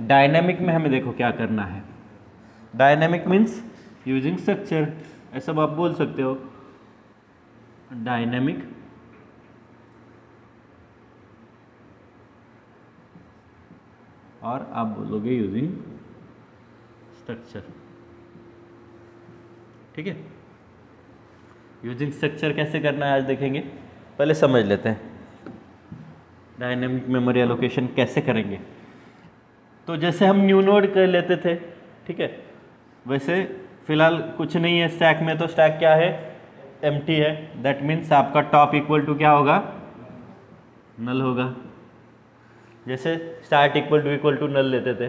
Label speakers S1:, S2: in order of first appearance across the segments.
S1: Dynamic में हमें देखो क्या करना है। डायनेमिक मीन्स यूजिंग स्ट्रक्चर, ऐसा आप बोल सकते हो। डायनेमिक और आप बोलोगे यूजिंग स्ट्रक्चर, ठीक है। यूजिंग स्ट्रक्चर कैसे करना है आज देखेंगे, पहले समझ लेते हैं डायनेमिक मेमोरी एलोकेशन कैसे करेंगे। तो जैसे हम न्यू नोड कर लेते थे, ठीक है, वैसे फिलहाल कुछ नहीं है स्टैक में, तो स्टैक क्या है, एम्प्टी है। दैट मीन्स आपका टॉप इक्वल टू क्या होगा, नल होगा। जैसे स्टार्ट इक्वल टू नल लेते थे,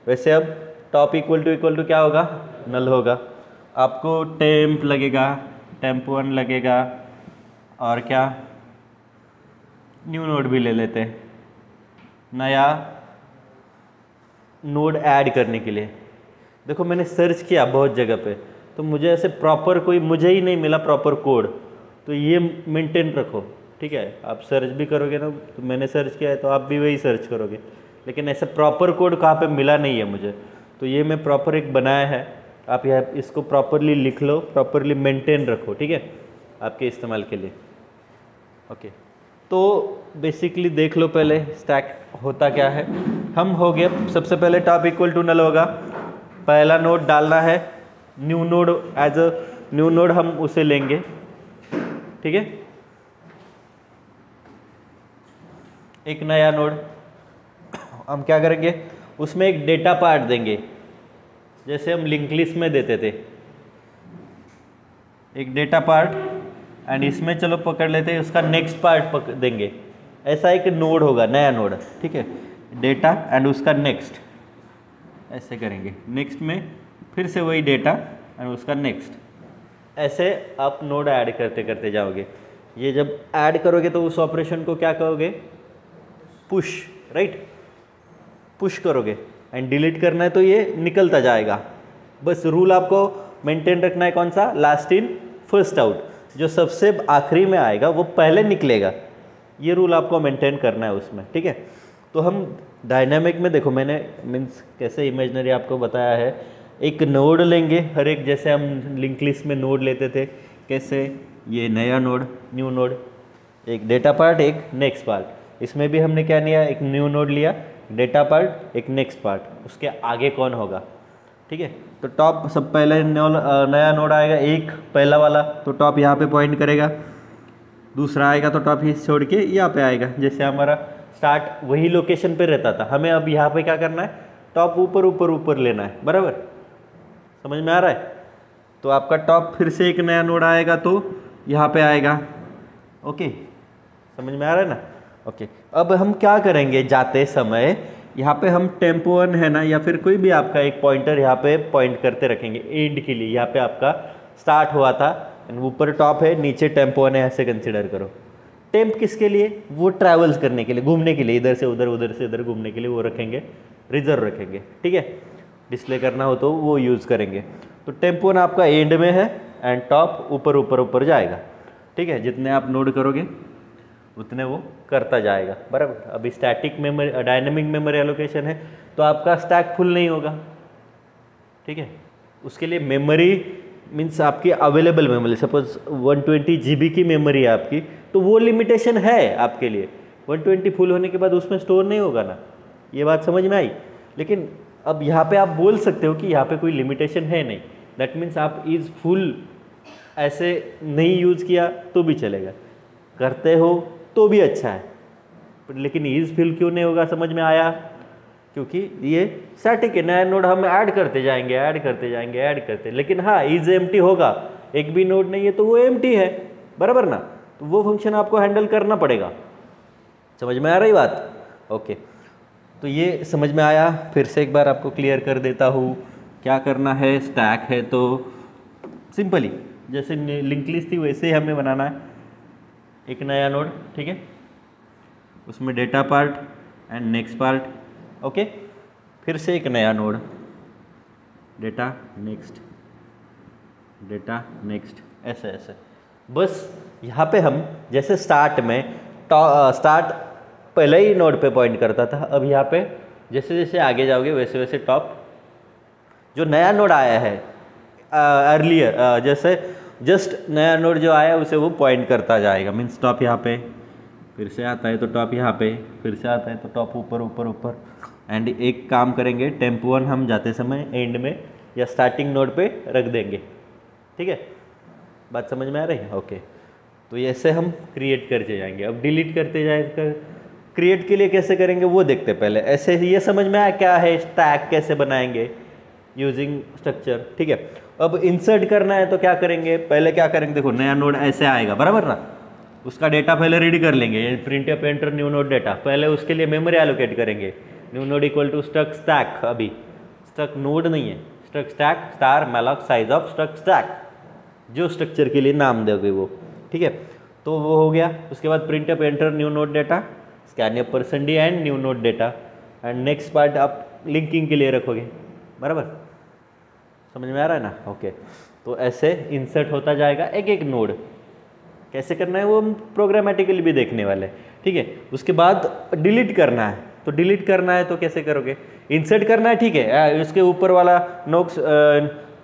S1: वैसे अब टॉप इक्वल टू क्या होगा, नल होगा। आपको टेम्प लगेगा, टेम्प 1 लगेगा, और क्या, न्यू नोड भी ले लेते हैं, नया नोड ऐड करने के लिए। देखो मैंने सर्च किया बहुत जगह पे, तो मुझे ऐसे प्रॉपर कोई मुझे ही नहीं मिला प्रॉपर कोड, तो ये मेंटेन रखो, ठीक है। आप सर्च भी करोगे ना, तो मैंने सर्च किया है तो आप भी वही सर्च करोगे, लेकिन ऐसे प्रॉपर कोड कहाँ पे मिला नहीं है मुझे, तो ये मैं प्रॉपर एक बनाया है। आप यहाँ इसको प्रॉपरली लिख लो, प्रॉपरली मेंटेन रखो, ठीक है, आपके इस्तेमाल के लिए। ओके, तो बेसिकली देख लो पहले स्टैक होता क्या है। हम हो गया, सबसे पहले टॉप इक्वल टू नल होगा, पहला नोड डालना है, new node, as a new node हम उसे लेंगे, ठीक है, एक नया नोड। हम क्या करेंगे, उसमें एक डेटा पार्ट देंगे, जैसे हम लिंक लिस्ट में देते थे, एक डेटा पार्ट, एंड इसमें चलो पकड़ लेते हैं उसका नेक्स्ट पार्ट देंगे। ऐसा एक नोड होगा, नया नोड, ठीक है, डेटा एंड उसका नेक्स्ट, ऐसे करेंगे। नेक्स्ट में फिर से वही डेटा एंड उसका नेक्स्ट, ऐसे आप नोड ऐड करते करते जाओगे। ये जब ऐड करोगे तो उस ऑपरेशन को क्या कहोगे, पुश, राइट, पुश करोगे। एंड डिलीट करना है तो ये निकलता जाएगा। बस रूल आपको मेंटेन रखना है, कौन सा, लास्ट इन फर्स्ट आउट, जो सबसे आखिरी में आएगा वो पहले निकलेगा, ये रूल आपको मेंटेन करना है उसमें, ठीक है। तो हम डायनामिक में देखो, मैंने मीन्स कैसे इमेजनरी आपको बताया है, एक नोड लेंगे हर एक, जैसे हम लिंक लिस्ट में नोड लेते थे, कैसे, ये नया नोड, न्यू नोड, एक डेटा पार्ट, एक नेक्स्ट पार्ट। इसमें भी हमने क्या लिया, एक न्यू नोड लिया, डेटा पार्ट, एक नेक्स्ट पार्ट, उसके आगे कौन होगा, ठीक है। तो टॉप सब पहले नया नोड आएगा, एक पहला वाला, तो टॉप यहाँ पे पॉइंट करेगा, दूसरा आएगा तो टॉप ही छोड़ के यहाँ पे आएगा। जैसे हमारा स्टार्ट वही लोकेशन पे रहता था, हमें अब यहाँ पे क्या करना है, टॉप ऊपर ऊपर ऊपर लेना है, बराबर, समझ में आ रहा है। तो आपका टॉप फिर से एक नया नोड आएगा तो यहाँ पे आएगा, ओके, समझ में आ रहा है ना। ओके, अब हम क्या करेंगे, जाते समय यहाँ पे हम टेम्पो 1 है ना, या फिर कोई भी आपका एक पॉइंटर यहाँ पे पॉइंट करते रखेंगे एंड के लिए। यहाँ पे आपका स्टार्ट हुआ था, ऊपर टॉप है, नीचे टेम्पो 1 है, ऐसे कंसिडर करो। टेम्प किसके लिए, वो ट्रैवल्स करने के लिए, घूमने के लिए, इधर से उधर, उधर से इधर घूमने के लिए वो रखेंगे, रिजर्व रखेंगे, ठीक है, डिस्प्ले करना हो तो वो यूज़ करेंगे। तो टेम्पो 1 आपका एंड में है एंड टॉप ऊपर ऊपर ऊपर जाएगा, ठीक है। जितने आप नोड करोगे उतने वो करता जाएगा, बराबर। अभी static memory, dynamic memory allocation है, तो आपका स्टैक फुल नहीं होगा, ठीक है। उसके लिए मेमोरी मीन्स आपकी अवेलेबल मेमोरी, सपोज 120 GB की मेमोरी है आपकी, तो वो लिमिटेशन है आपके लिए। 120 फुल होने के बाद उसमें स्टोर नहीं होगा ना, ये बात समझ में आई। लेकिन अब यहाँ पे आप बोल सकते हो कि यहाँ पे कोई लिमिटेशन है नहीं, दैट मीन्स आप इज़ फुल ऐसे नहीं यूज़ किया तो भी चलेगा, करते हो तो भी अच्छा है, लेकिन इज फिल क्यों नहीं होगा, समझ में आया, क्योंकि ये स्टैटिक है, नया नोड हम ऐड करते जाएंगे, ऐड करते जाएंगे, ऐड करते, लेकिन हाँ इज एम्प्टी होगा, एक भी नोड नहीं है तो वो एम्प्टी है, बराबर ना। तो वो फंक्शन आपको हैंडल करना पड़ेगा, समझ में आ रही बात, ओके। तो ये समझ में आया, फिर से एक बार आपको क्लियर कर देता हूँ क्या करना है। स्टैक है तो सिंपली जैसे लिंक लिस्ट थी वैसे ही हमें बनाना है, एक नया नोड, ठीक है, उसमें data part and next part, okay, फिर से एक नया node, data next, data next, ऐसे ऐसे। बस यहाँ पे हम जैसे स्टार्ट में स्टार्ट पहले ही नोड पे पॉइंट करता था, अब यहाँ पे जैसे जैसे आगे जाओगे वैसे वैसे टॉप जो नया नोड आया है अर्लियर जैसे जस्ट नया नोड जो आया उसे वो पॉइंट करता जाएगा। मीन्स टॉप यहाँ पे, फिर से आता है तो टॉप यहाँ पे, फिर से आता है तो टॉप ऊपर ऊपर ऊपर। एंड एक काम करेंगे, टेम्पो 1 हम जाते समय एंड में या स्टार्टिंग नोड पे रख देंगे। ठीक है, बात समझ में आ रही है? ओके, तो ऐसे हम क्रिएट करते जाएंगे। अब डिलीट करते जाएंगे। क्रिएट के लिए कैसे करेंगे वो देखते पहले। ऐसे ये समझ में आया क्या है स्टैक कैसे बनाएंगे यूजिंग स्ट्रक्चर। ठीक है, अब इंसर्ट करना है तो क्या करेंगे, पहले क्या करेंगे, देखो नया नोड ऐसे आएगा बराबर ना, उसका डेटा पहले रीड कर लेंगे, print F enter new node data. पहले उसके लिए मेमोरी एलोकेट करेंगे, new node equal to struct stack, अभी स्ट्रक नोड नहीं है, struct stack star malloc size of struct stack, जो स्ट्रक्चर के लिए नाम दोगे वो। ठीक है, तो वो हो गया। उसके बाद print F enter new node data, scan % D and new node data. And next part आप लिंकिंग के लिए रखोगे बराबर, समझ में आ रहा है ना? ओके, तो ऐसे इंसर्ट होता जाएगा एक एक नोड। कैसे करना है वो हम प्रोग्रामेटिकली भी देखने वाले हैं। ठीक है, उसके बाद डिलीट करना है, तो डिलीट करना है तो कैसे करोगे, इंसर्ट करना है। ठीक है, उसके ऊपर वाला नोक्स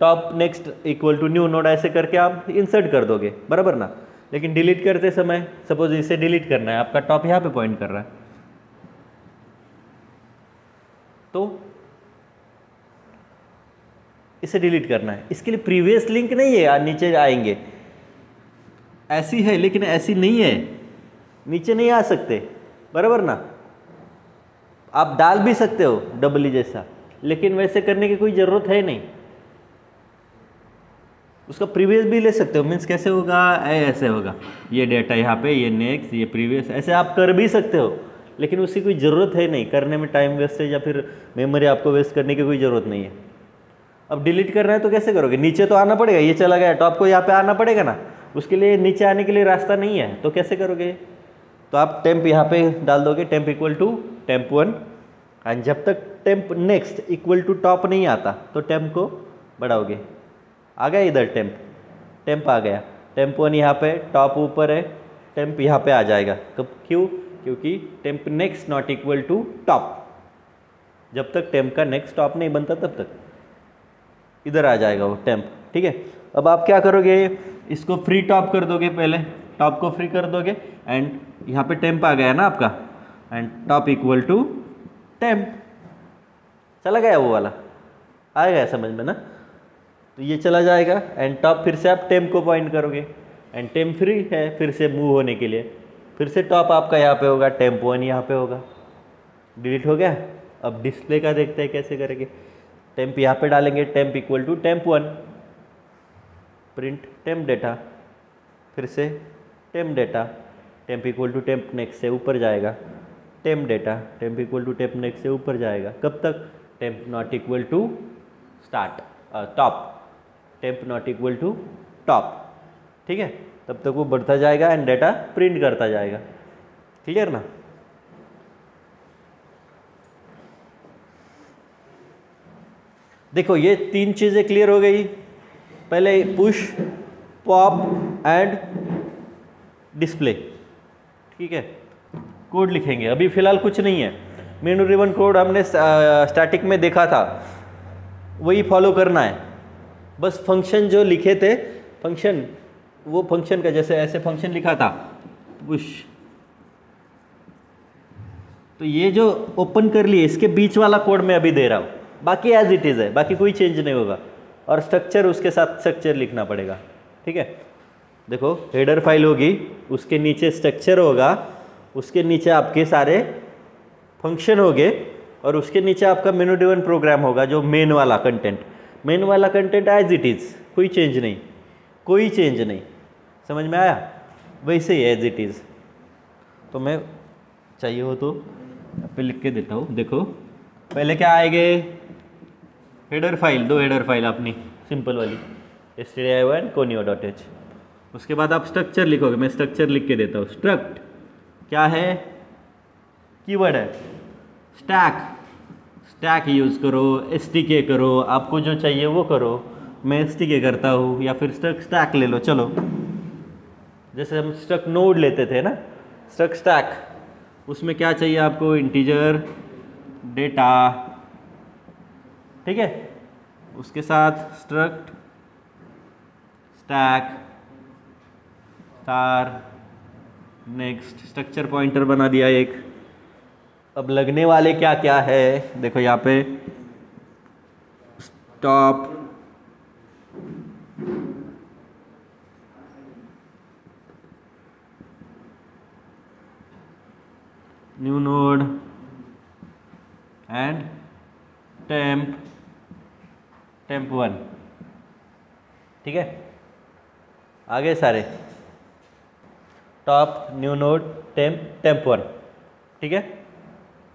S1: top next equal to new node ऐसे करके आप इंसर्ट कर दोगे बराबर ना। लेकिन डिलीट करते समय सपोज इसे डिलीट करना है, आपका टॉप यहाँ पे पॉइंट कर रहा है, तो इसे डिलीट करना है। इसके लिए प्रीवियस लिंक नहीं है, नीचे आएंगे, ऐसी है लेकिन ऐसी नहीं है, नीचे नहीं आ सकते बराबर ना। आप डाल भी सकते हो डबली जैसा, लेकिन वैसे करने की कोई ज़रूरत है नहीं। उसका प्रीवियस भी ले सकते हो। मीन्स कैसे होगा, ऐसे होगा, ये डेटा यहाँ पे, ये नेक्स्ट, ये प्रीवियस, ऐसे आप कर भी सकते हो, लेकिन उसकी कोई ज़रूरत है नहीं। करने में टाइम वेस्ट है या फिर मेमोरी आपको वेस्ट करने की कोई ज़रूरत नहीं है। अब डिलीट करना है तो कैसे करोगे, नीचे तो आना पड़ेगा, ये चला गया टॉप को, यहाँ पे आना पड़ेगा ना, उसके लिए नीचे आने के लिए रास्ता नहीं है, तो कैसे करोगे, तो आप टेम्प यहाँ पे डाल दोगे, temp equal to temp 1। And जब तक temp next equal to top नहीं आता तो टेम्प को बढ़ाओगे। आ गया इधर टेम्प, टेम्प आ गया, टेम्प 1 यहाँ पे, टॉप ऊपर है, टेम्प यहाँ पे आ जाएगा। कब, क्यों, क्योंकि temp next not equal to top, जब तक टेम्प का नेक्स्ट टॉप नहीं बनता तब तक इधर आ जाएगा वो टेम्प। ठीक है, अब आप क्या करोगे, इसको फ्री टॉप कर दोगे, पहले टॉप को फ्री कर दोगे, एंड यहाँ पे टेम्प आ गया ना आपका, and top equal to temp, चला गया वो वाला, आ गया समझ में ना। तो ये चला जाएगा, एंड टॉप फिर से आप टेम्प को पॉइंट करोगे, एंड टेम्प फ्री है फिर से मूव होने के लिए, फिर से टॉप आपका यहाँ पे होगा, टेम्प 1 यहाँ पे होगा, डिलीट हो गया। अब डिस्प्ले का देखते हैं कैसे करेंगे, टेम्प यहाँ पे डालेंगे, temp equal to temp 1, print temp data, फिर से temp data, temp equal to temp next से ऊपर जाएगा, temp data, temp equal to temp next से ऊपर जाएगा। कब तक, temp not equal to start top, temp not equal to top. ठीक है, तब तक वो बढ़ता जाएगा एंड डेटा प्रिंट करता जाएगा। क्लियर ना? देखो ये 3 चीज़ें क्लियर हो गई। पहले पुश, पॉप एंड डिस्प्ले। ठीक है, कोड लिखेंगे, अभी फिलहाल कुछ नहीं है। मेनू ड्रिवन कोड हमने स्टैटिक में देखा था, वही फॉलो करना है। बस फंक्शन जो लिखे थे, फंक्शन, वो फंक्शन का जैसे ऐसे फंक्शन लिखा था पुश, तो ये जो ओपन कर लिए इसके बीच वाला कोड मैं अभी दे रहा हूँ, बाकी एज इट इज़ है, बाकी कोई चेंज नहीं होगा। और स्ट्रक्चर उसके साथ स्ट्रक्चर लिखना पड़ेगा। ठीक है, देखो हेडर फाइल होगी, उसके नीचे स्ट्रक्चर होगा, उसके नीचे आपके सारे फंक्शन होंगे, और उसके नीचे आपका मेनू ड्रिवन प्रोग्राम होगा जो मेन वाला कंटेंट। मेन वाला कंटेंट एज इट इज़, कोई चेंज नहीं, कोई चेंज नहीं। समझ में आया? वैसे ही एज इट इज़। तो मैं चाहिए हो तो पे लिख के देता हूँ। देखो पहले क्या आएंगे, हेडर फाइल, 2 हेडर फाइल अपनी सिंपल वाली stdio1 conio.h। उसके बाद आप स्ट्रक्चर लिखोगे, मैं स्ट्रक्चर लिख के देता हूँ। स्ट्रक्ट क्या है, कीवर्ड है स्टैक, स्टैक यूज़ करो, stk करो, आपको जो चाहिए वो करो। मैं stk करता हूँ, या फिर स्टैक ले लो। चलो जैसे हम स्ट्रक्ट नोड लेते थे ना, स्ट्रक्ट स्टैक, उसमें क्या चाहिए आपको, इंटीजर, डेटा, ठीक है। उसके साथ struct stack star next, structure pointer बना दिया एक। अब लगने वाले क्या क्या है देखो यहाँ पे, stop new node and temp 1, ठीक है। आगे सारे टॉप न्यू नोड टेम्प 1, ठीक है।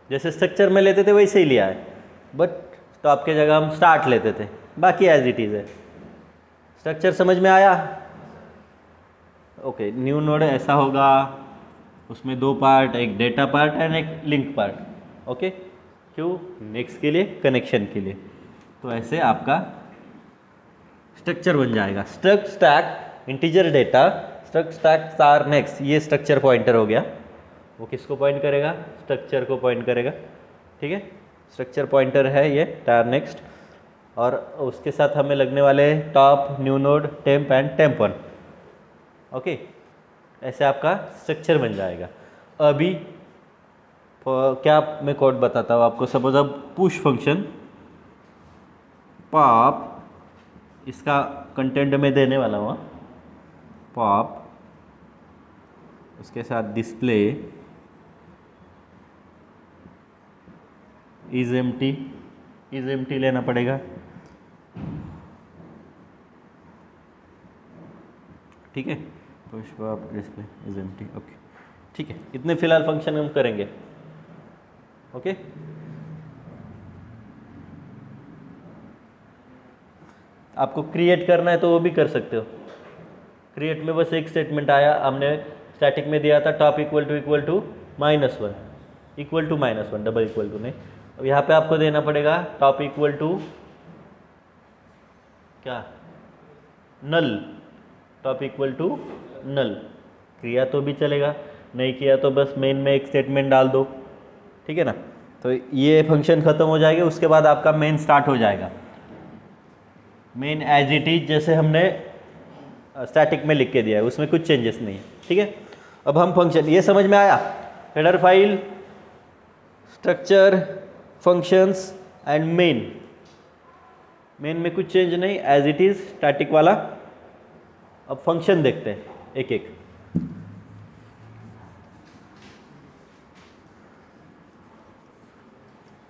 S1: जैसे स्ट्रक्चर में लेते थे वैसे ही लिया है, बट टॉप के जगह हम स्टार्ट लेते थे, बाकी एज इट इज़ है। स्ट्रक्चर समझ में आया? ओके, न्यू नोड ऐसा होगा, उसमें दो पार्ट, एक डेटा पार्ट एंड एक लिंक पार्ट। ओके, क्यों? नेक्स्ट के लिए, कनेक्शन के लिए। तो ऐसे आपका स्ट्रक्चर बन जाएगा। Struct stack integer data, struct stack star next, ये स्ट्रक्चर पॉइंटर हो गया। वो किसको पॉइंट करेगा? स्ट्रक्चर को पॉइंट करेगा, ठीक है। स्ट्रक्चर पॉइंटर है ये स्टार नेक्स्ट, और उसके साथ हमें लगने वाले top new node temp and temp 1। Okay, ऐसे आपका स्ट्रक्चर बन जाएगा। अभी क्या मैं कोड बताता हूँ आपको। सपोज अब पुश फंक्शन पॉप, इसका कंटेंट में देने वाला हूँ पॉप, उसके साथ डिस्प्ले इज एम्प्टी लेना पड़ेगा, ठीक है। Push pop display is empty, okay, ठीक है। इतने फिलहाल फंक्शन हम करेंगे, ओके। आपको क्रिएट करना है तो वो भी कर सकते हो। क्रिएट में बस एक स्टेटमेंट आया, हमने स्टैटिक में दिया था top equal to -1, equal to -1, double equal to नहीं। अब यहाँ पे आपको देना पड़ेगा टॉप इक्वल टू क्या, नल, टॉप इक्वल टू नल। किया तो भी चलेगा, नहीं किया तो बस मेन में एक स्टेटमेंट डाल दो, ठीक है ना। तो ये फंक्शन ख़त्म हो जाएगा, उसके बाद आपका मेन स्टार्ट हो जाएगा। मेन एज इट इज जैसे हमने स्टैटिक में लिख के दिया है, उसमें कुछ चेंजेस नहीं है, ठीक है। अब हम फंक्शन, ये समझ में आया? Header file, structure, functions and main में कुछ चेंज नहीं, एज इट इज स्टैटिक वाला। अब फंक्शन देखते हैं एक एक।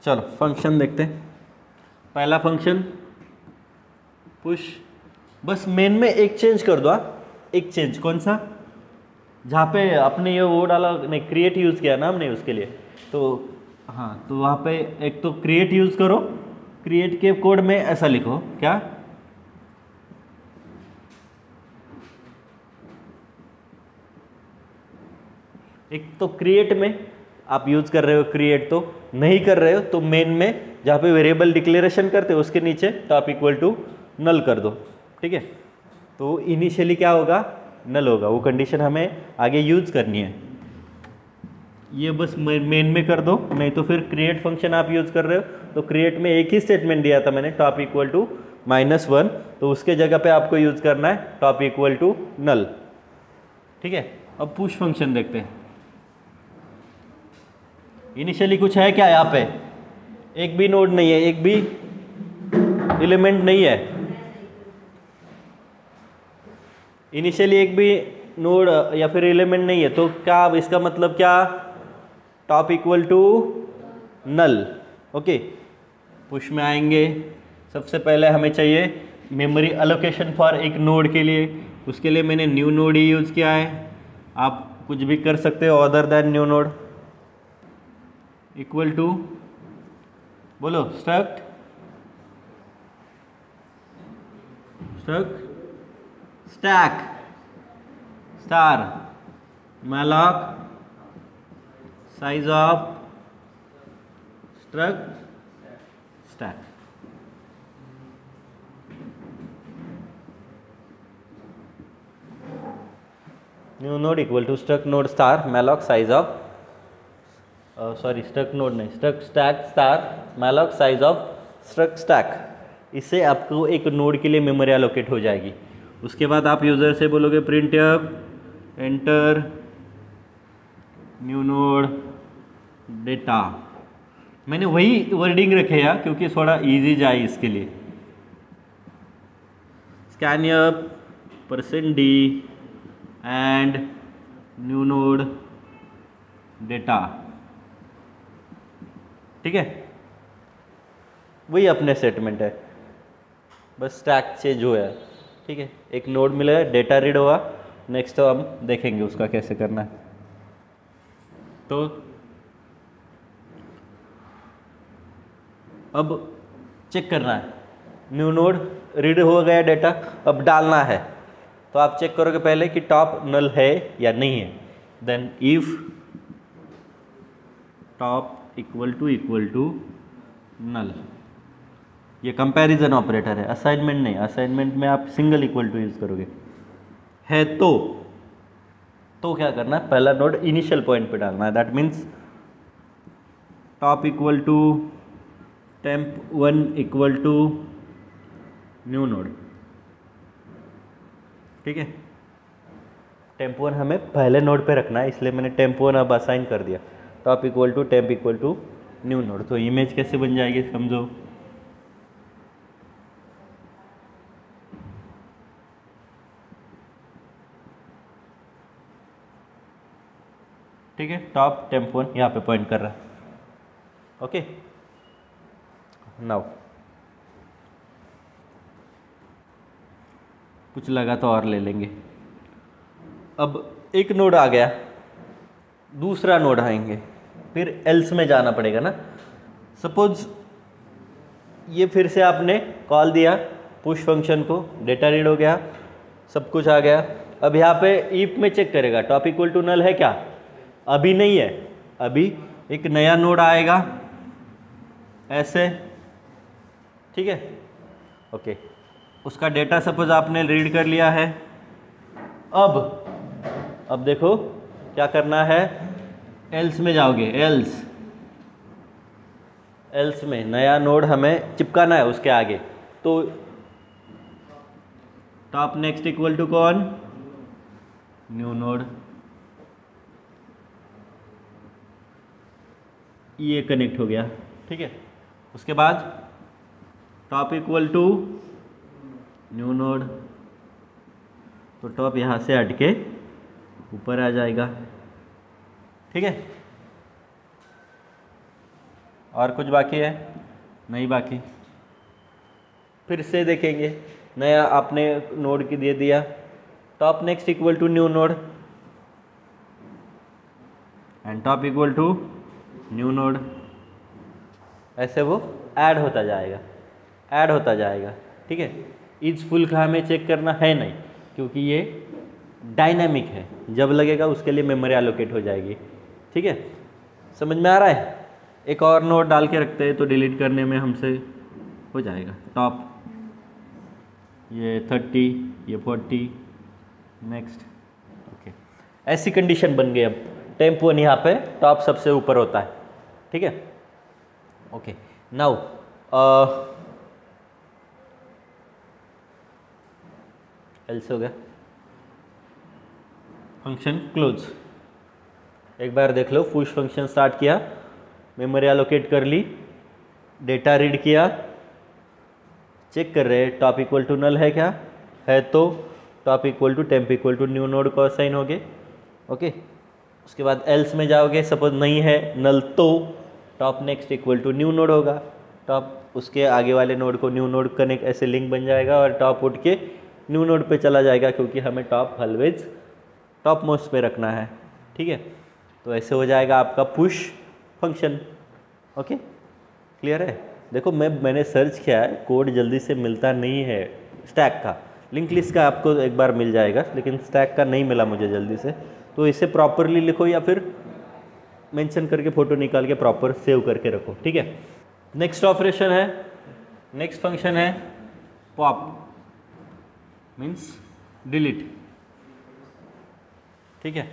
S1: चलो फंक्शन देखते हैं। पहला फंक्शन पुश, बस मेन में एक चेंज कर दो। एक चेंज कौन सा? जहाँ पे अपने ये वो डाला नहीं, क्रिएट यूज़ किया ना हमने उसके लिए, तो हाँ, तो वहाँ पे एक तो क्रिएट यूज़ करो। क्रिएट के कोड में ऐसा लिखो क्या, एक तो क्रिएट में आप यूज़ कर रहे हो क्रिएट, तो नहीं कर रहे हो तो मेन में जहाँ पे वेरिएबल डिक्लेरेशन करते हो उसके नीचे टॉप इक्वल टू नल कर दो, ठीक है। तो इनिशियली क्या होगा, नल होगा। वो कंडीशन हमें आगे यूज करनी है। ये बस मेन में कर दो, नहीं तो फिर क्रिएट फंक्शन आप यूज कर रहे हो तो क्रिएट में एक ही स्टेटमेंट दिया था मैंने, टॉप इक्वल टू -1, तो उसके जगह पे आपको यूज करना है टॉप इक्वल टू नल, ठीक है। अब पुश फंक्शन देखते हैं। इनिशियली कुछ है क्या? यहाँ पे एक भी नोड नहीं है, एक भी एलिमेंट नहीं है। इनिशियली एक भी नोड या फिर एलिमेंट नहीं है, तो क्या इसका मतलब क्या, top equal to null, okay. Push में आएंगे, सबसे पहले हमें चाहिए मेमोरी अलोकेशन फॉर एक नोड के लिए। उसके लिए मैंने न्यू नोड ही यूज़ किया है, आप कुछ भी कर सकते हो other than new node. Equal to बोलो, struct stack star malloc size of struct stack। New node equal to struct node star malloc size of sorry struct node नहीं, struct stack star malloc size of struct stack. इससे आपको एक node के लिए memory allocate हो जाएगी। उसके बाद आप यूज़र से बोलोगे print enter new node data. मैंने वही वर्डिंग रखे यार क्योंकि थोड़ा इजी जाए इसके लिए। Scan %d and new node data, ठीक है। वही अपने स्टेटमेंट है, बस स्टैक चेंज हुआ है, ठीक है। एक नोड मिला है, डेटा रीड हुआ, नेक्स्ट तो हम देखेंगे उसका कैसे करना है। तो अब चेक करना है, न्यू नोड रीड हो गया डेटा, अब डालना है। तो आप चेक करोगे पहले कि टॉप नल है या नहीं है। Then if top equal to null, ये कंपैरिजन ऑपरेटर है, असाइनमेंट नहीं। असाइनमेंट में आप सिंगल इक्वल टू यूज करोगे। है तो क्या करना है, पहला नोड इनिशियल पॉइंट पे डालना है। That means top equal to temp1 equal to new node, ठीक है। temp1 हमें पहले नोड पे रखना है, इसलिए मैंने temp1 अब असाइन कर दिया। Top equal to temp equal to new node. तो इमेज कैसे बन जाएगी समझो। ठीक है, टॉप temp1 यहाँ पे पॉइंट कर रहा है। ओके, नाउ कुछ लगा तो और ले लेंगे। अब एक नोड आ गया, दूसरा नोड आएंगे, फिर एल्स में जाना पड़ेगा ना। सपोज ये फिर से आपने कॉल दिया पुश फंक्शन को, डेटा रीड हो गया, सब कुछ आ गया। अब यहाँ पे ईफ में चेक करेगा टॉप इक्वल टू नल है क्या, अभी नहीं है। अभी एक नया नोड आएगा ऐसे, ठीक है। ओके, उसका डेटा सपोज आपने रीड कर लिया है। अब देखो क्या करना है, एल्स में जाओगे। एल्स में नया नोड हमें चिपकाना है उसके आगे। तो टॉप नेक्स्ट इक्वल टू कौन, न्यू नोड। ये कनेक्ट हो गया, ठीक है। उसके बाद top equal to new node, तो टॉप यहाँ से हट के ऊपर आ जाएगा, ठीक है। और कुछ बाकी है? नहीं बाकी। फिर से देखेंगे, नया आपने नोड की दे दिया, top next equal to new node and top equal to new node. ऐसे वो ऐड होता जाएगा, ठीक है। इज फुल का हमें चेक करना है नहीं, क्योंकि ये डायनामिक है, जब लगेगा उसके लिए मेमोरी एलोकेट हो जाएगी, ठीक है। समझ में आ रहा है? एक और नोड डाल के रखते हैं तो डिलीट करने में हमसे हो जाएगा। टॉप ये 30, ये 40, नेक्स्ट। ओके, ऐसी कंडीशन बन गई। अब temp1 यहाँ पे टॉप सबसे ऊपर होता है, ठीक है। ओके, नाउ एल्स हो गया, फंक्शन क्लोज। एक बार देख लो, पुश फंक्शन स्टार्ट किया, मेमोरी एलोकेट कर ली, डेटा रीड किया, चेक कर रहे हैं टॉप इक्वल टू नल है क्या, है तो top equal to temp equal to new node को असाइन हो गए। ओके, उसके बाद एल्स में जाओगे, सपोज नहीं है नल तो top next equal to new node होगा, टॉप उसके आगे वाले नोड को न्यू नोड कनेक्ट, ऐसे लिंक बन जाएगा और टॉप उठ के न्यू नोड पे चला जाएगा, क्योंकि हमें टॉप ऑलवेज टॉप मोस्ट पे रखना है, ठीक है। तो ऐसे हो जाएगा आपका पुश फंक्शन। ओके, क्लियर है? देखो मैंने सर्च किया है, कोड जल्दी से मिलता नहीं है स्टैक का, लिंक लिस्ट का आपको एक बार मिल जाएगा, लेकिन स्टैक का नहीं मिला मुझे जल्दी से। तो इसे प्रॉपरली लिखो या फिर मेंशन करके फ़ोटो निकाल के प्रॉपर सेव करके रखो, ठीक है। नेक्स्ट ऑपरेशन है, नेक्स्ट फंक्शन है पॉप, मीन्स डिलीट, ठीक है।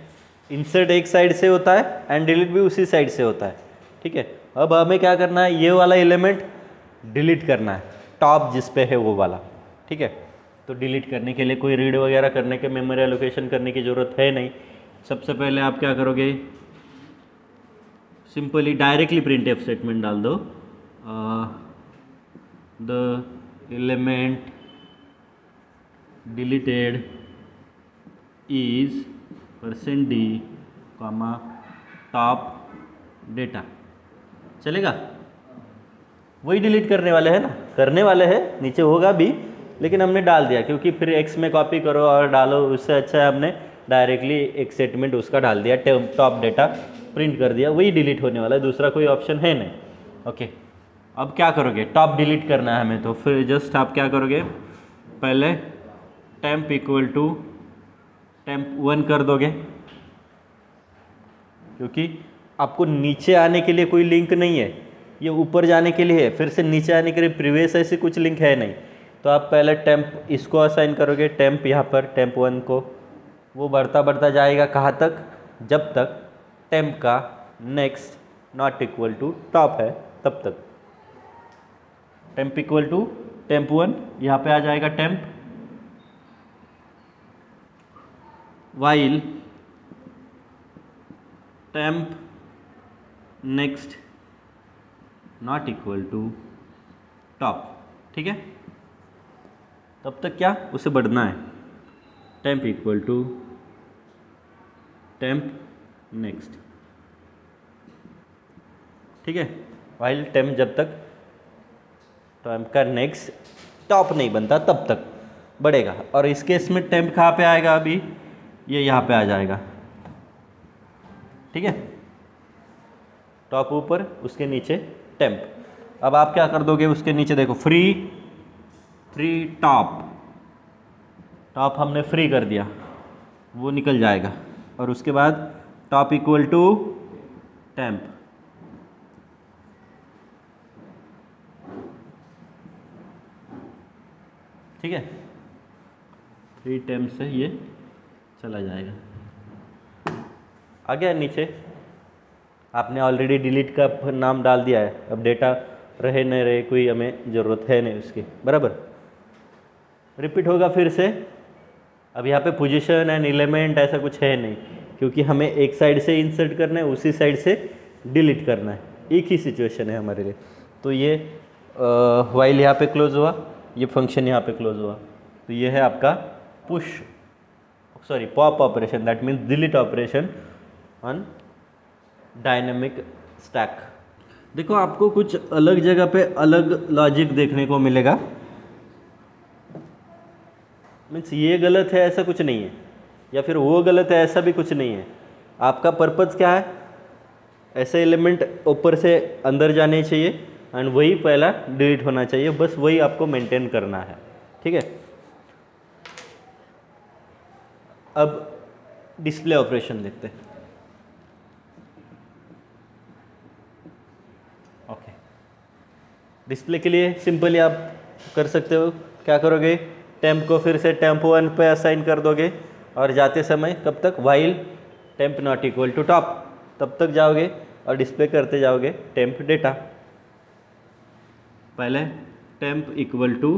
S1: इंसर्ट एक साइड से होता है एंड डिलीट भी उसी साइड से होता है, ठीक है। अब हमें क्या करना है, ये वाला एलिमेंट डिलीट करना है, टॉप जिस पे है वो वाला, ठीक है। तो डिलीट करने के लिए कोई रीड वगैरह करने के, मेमोरी एलोकेशन करने की ज़रूरत है नहीं। सबसे पहले आप क्या करोगे, simply directly print F statement डाल दो, the element deleted is %d, top data. चलेगा? वही डिलीट करने वाले हैं ना, करने वाले हैं, नीचे होगा भी, लेकिन हमने डाल दिया क्योंकि फिर एक्स में कॉपी करो और डालो, उससे अच्छा है हमने डायरेक्टली एक स्टेटमेंट उसका डाल दिया, टॉप डेटा प्रिंट कर दिया, वही डिलीट होने वाला है, दूसरा कोई ऑप्शन है नहीं। ओके, अब क्या करोगे, टॉप डिलीट करना है हमें, तो फिर जस्ट आप क्या करोगे, पहले टेम्प इक्वल टू temp1 कर दोगे, क्योंकि आपको नीचे आने के लिए कोई लिंक नहीं है, ये ऊपर जाने के लिए है, फिर से नीचे आने के लिए प्रीवियस ऐसी कुछ लिंक है नहीं। तो आप पहले टेम्प इसको असाइन करोगे, टेम्प यहाँ पर temp1 को, वो बढ़ता बढ़ता जाएगा कहाँ तक, जब तक टेम्प का next not equal to top है तब तक। टेम्प इक्वल टू temp1, यहाँ पे आ जाएगा temp, while temp next not equal to top, ठीक है। तब तक क्या, उसे बढ़ना है, temp equal to temp next, ठीक है। while temp जब तक temp का next टॉप नहीं बनता तब तक बढ़ेगा। और इस केस में temp कहाँ पे आएगा, अभी ये यहाँ पे आ जाएगा, ठीक है, टॉप ऊपर, उसके नीचे टेम्प। अब आप क्या कर दोगे, उसके नीचे देखो फ्री टॉप हमने फ्री कर दिया, वो निकल जाएगा, और उसके बाद टॉप इक्वल टू टेम्प, ठीक है, फ्री टेम्प से ये चला जाएगा। आ गया नीचे, आपने ऑलरेडी डिलीट का नाम डाल दिया है, अब डेटा रहे न रहे कोई हमें ज़रूरत है नहीं उसकी, बराबर। रिपीट होगा फिर से, अब यहाँ पे पोजीशन एंड एलिमेंट ऐसा कुछ है नहीं, क्योंकि हमें एक साइड से इंसर्ट करना है, उसी साइड से डिलीट करना है, एक ही सिचुएशन है हमारे लिए। तो ये वाइल यहाँ पे क्लोज हुआ, ये फंक्शन यहाँ पे क्लोज हुआ, तो ये है आपका pop operation, that means delete operation on dynamic stack. देखो आपको कुछ अलग जगह पे अलग लॉजिक देखने को मिलेगा, मीन्स ये गलत है ऐसा कुछ नहीं है, या फिर वो गलत है ऐसा भी कुछ नहीं है। आपका पर्पज़ क्या है, ऐसे एलिमेंट ऊपर से अंदर जाने चाहिए एंड वही पहला डिलीट होना चाहिए, बस वही आपको मेंटेन करना है, ठीक है। अब डिस्प्ले ऑपरेशन देखते हैं। ओके, डिस्प्ले के लिए सिंपली आप कर सकते हो, क्या करोगे, टेम्प को फिर से temp1 पे असाइन कर दोगे, और जाते समय कब तक, while temp not equal to top, तब तक जाओगे और डिस्प्ले करते जाओगे टेम्प डेटा। पहले टेम्प इक्वल टू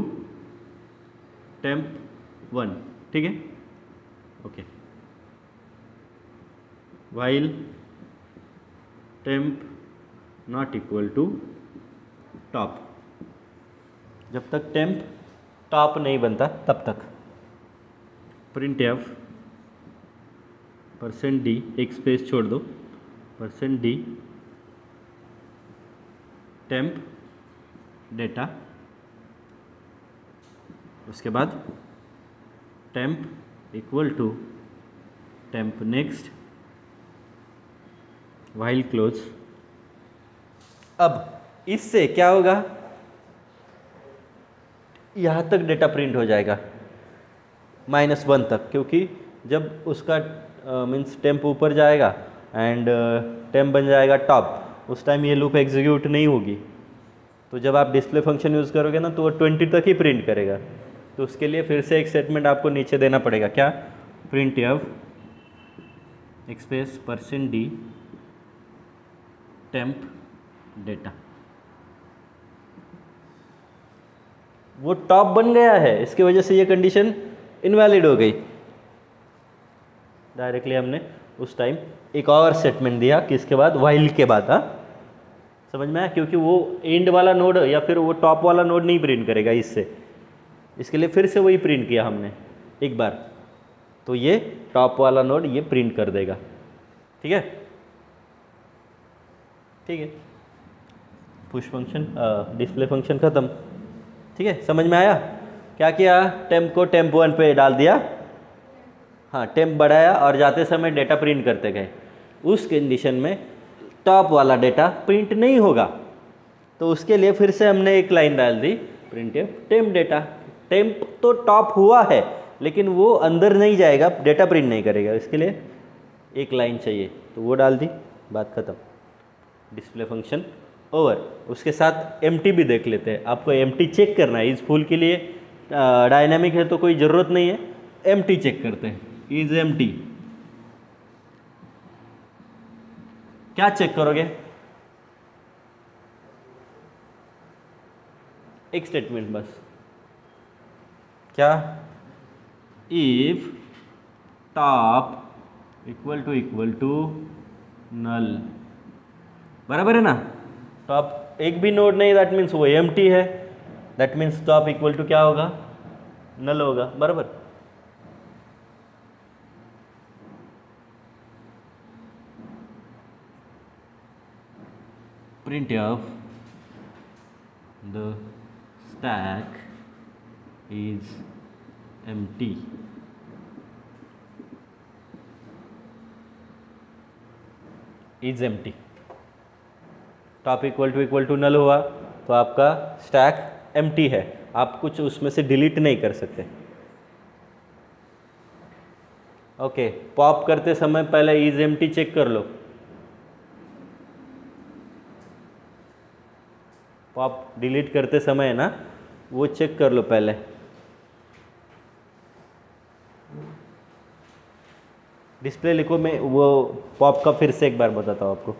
S1: temp1, ठीक है, okay, while temp not equal to top, जब तक टेम्प टॉप नहीं बनता तब तक प्रिंट एफ %d, एक स्पेस छोड़ दो, %d टेम्प डेटा, उसके बाद temp equal to temp next while close. अब इससे क्या होगा, यहाँ तक डेटा प्रिंट हो जाएगा -1 तक, क्योंकि जब उसका मीन्स टेम्प ऊपर जाएगा एंड टेम्प बन जाएगा टॉप, उस टाइम ये लूप एग्जीक्यूट नहीं होगी। तो जब आप डिस्प्ले फंक्शन यूज़ करोगे ना, तो वो 20 तक ही प्रिंट करेगा। तो उसके लिए फिर से एक स्टेटमेंट आपको नीचे देना पड़ेगा, क्या, प्रिंट एफ एक स्पेस %d टेम्प डेटा, वो टॉप बन गया है, इसकी वजह से ये कंडीशन इनवैलिड हो गई। डायरेक्टली हमने उस टाइम एक और स्टेटमेंट दिया किसके बाद, वाइल के बाद। हाँ समझ में आया, क्योंकि वो एंड वाला नोड या फिर वो टॉप वाला नोड नहीं प्रिंट करेगा इससे, इसके लिए फिर से वही प्रिंट किया हमने एक बार, तो ये टॉप वाला नोड ये प्रिंट कर देगा। ठीक है, ठीक है, पुश फंक्शन डिस्प्ले फंक्शन ख़त्म। ठीक है, समझ में आया। क्या किया, टेम्प को टेम्प 1 पे डाल दिया, हाँ टेम्प बढ़ाया और जाते समय डेटा प्रिंट करते गए। उस कंडीशन में टॉप वाला डेटा प्रिंट नहीं होगा, तो उसके लिए फिर से हमने एक लाइन डाल दी, प्रिंट टेम्प डेटा। टेम्प तो टॉप हुआ है लेकिन वो अंदर नहीं जाएगा, डेटा प्रिंट नहीं करेगा, इसके लिए एक लाइन चाहिए, तो वो डाल दी, बात ख़त्म। Display function over. उसके साथ एम्प्टी भी देख लेते हैं, आपको एम्प्टी चेक करना है। इस फूल के लिए डायनामिक है तो कोई ज़रूरत नहीं है, एम्प्टी चेक करते हैं। इज एम्प्टी, क्या चेक करोगे, एक स्टेटमेंट बस, क्या, if top equal to null, बराबर है ना। टॉप एक भी नोड नहीं, दैट मीन्स वो एम्प्टी है, that means top equal to क्या होगा, नल होगा, बराबर। Print of the stack is empty, is empty। Top equal to null हुआ तो आपका स्टैक एम्प्टी है, आप कुछ उसमें से डिलीट नहीं कर सकते। ओके, पॉप करते समय पहले इज एम्प्टी चेक कर लो, पॉप डिलीट करते समय है ना, वो चेक कर लो पहले। डिस्प्ले लिखो, मैं वो पॉप का फिर से एक बार बताता हूँ आपको।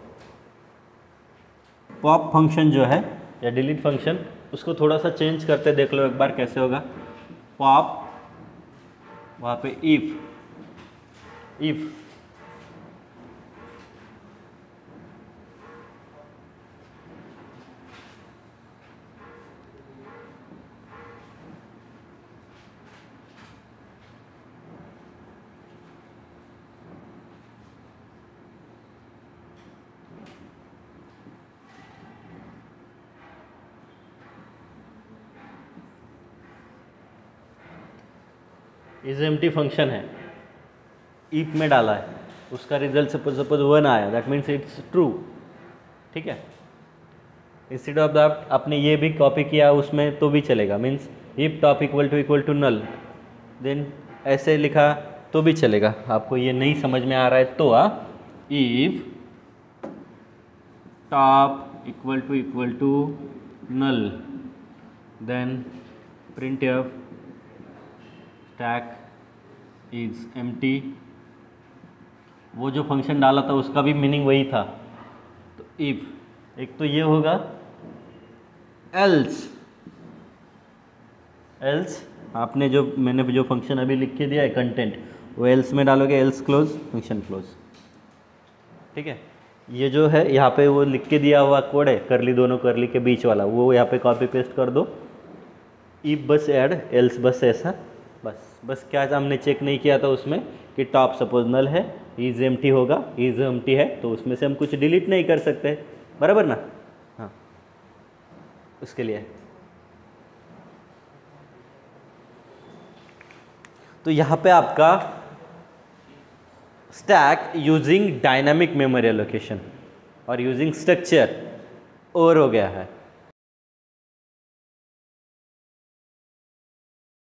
S1: पॉप फंक्शन जो है या डिलीट फंक्शन, उसको थोड़ा सा चेंज करते देख लो एक बार कैसे होगा। पॉप, वहाँ पे इफ इज एम्प्टी फंक्शन है, इफ में डाला है, उसका रिजल्ट सपोज 1 आया, दैट मीन्स इट्स ट्रू। ठीक है, इंस्टेड ऑफ दैट आपने ये भी कॉपी किया उसमें तो भी चलेगा, means if top equal to null, then ऐसे लिखा तो भी चलेगा। आपको ये नहीं समझ में आ रहा है तो if top equal to null, then print of stack is empty. वो जो फंक्शन डाला था उसका भी मीनिंग वही था, तो इफ एक तो ये होगा, एल्स आपने जो मैंने जो फंक्शन अभी लिख के दिया है कंटेंट, वो एल्स में डालोगे, एल्स क्लोज फंक्शन क्लोज। ठीक है, ये जो है यहाँ पे वो लिख के दिया हुआ कोड है, करली दोनों करली के बीच वाला, वो यहाँ पे कॉपी पेस्ट कर दो। इफ बस ऐड, एल्स बस ऐसा, बस क्या हमने चेक नहीं किया था उसमें कि टॉप सपोज नल है, इज एम्प्टी होगा, इज एम्प्टी है तो उसमें से हम कुछ डिलीट नहीं कर सकते, बराबर ना। हाँ, उसके लिए तो यहाँ पे आपका stack using dynamic memory allocation और यूजिंग स्ट्रक्चर ओवर हो गया है।